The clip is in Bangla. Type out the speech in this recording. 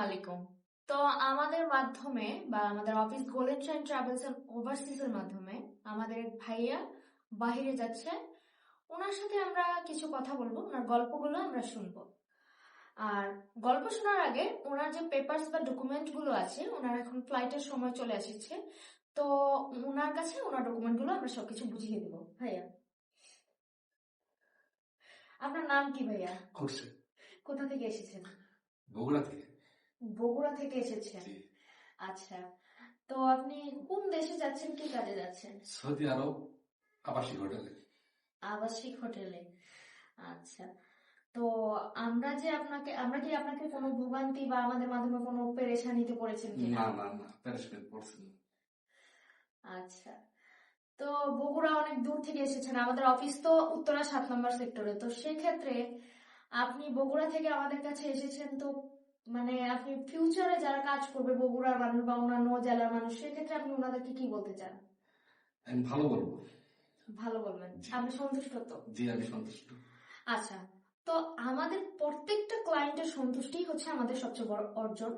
আলাইকুম। তো আমাদের মাধ্যমে বা আমাদের office golden shine travels and overseas এর মাধ্যমে আমাদের এক ভাইয়া বাহিরে যাচ্ছে। ওনার সাথে আমরা কিছু কথা বলবো, ওনার গল্পগুলো আমরা শুনবো। আর গল্প শোনার আগে ওনার যে পেপারস বা ডকুমেন্ট গুলো আছে, ওনার এখন ফ্লাইটের সময় চলে এসেছে। তো ওনার কাছে ওনার ডকুমেন্ট গুলো আমরা সবকিছু বুঝিয়ে দিব। ভাইয়া, আপনার নাম কি ভাইয়া? খুরশেদ। কোথা থেকে এসেছেন? বগুড়া থেকে। বগুড়া থেকে এসেছেন। জি। আচ্ছা, তো আপনি কোন দেশে যাচ্ছেন, কি কাজে যাচ্ছেন? সৌদি আরব আবাসিক হোটেলে। আবাসিক হোটেলে। আচ্ছা, তো আমরা কি আপনাকে কোনো ভোগান্তি বা আমাদের মাধ্যমে কোনো পেরেশানিতে পড়েছেন কিনা? না না না, প্যারাশুট পড়ছে না। আচ্ছা, তো বগুড়া অনেক দূর থেকে এসেছেন, আমাদের অফিস তো উত্তরা 7 নম্বর সেক্টরে। তো সেক্ষেত্রে আপনি বগুড়া থেকে আমাদের কাছে এসেছেন, তো মানে আপনি ফিউচারে যারা কাজ করবে বগুড়ার মানুষ বা অন্যান্য জেলার মানুষ, সেক্ষেত্রে আপনি ওনাদেরকে কি বলতে চান? আমি ভালো বলবো। ভালো বলবেন। জি। আপনি সন্তুষ্ট তো? জি, আমি সন্তুষ্ট। আচ্ছা, তো আমাদের প্রত্যেকটা ক্লায়েন্টের সন্তুষ্টি হচ্ছে আমাদের সবচেয়ে বড় অর্জন।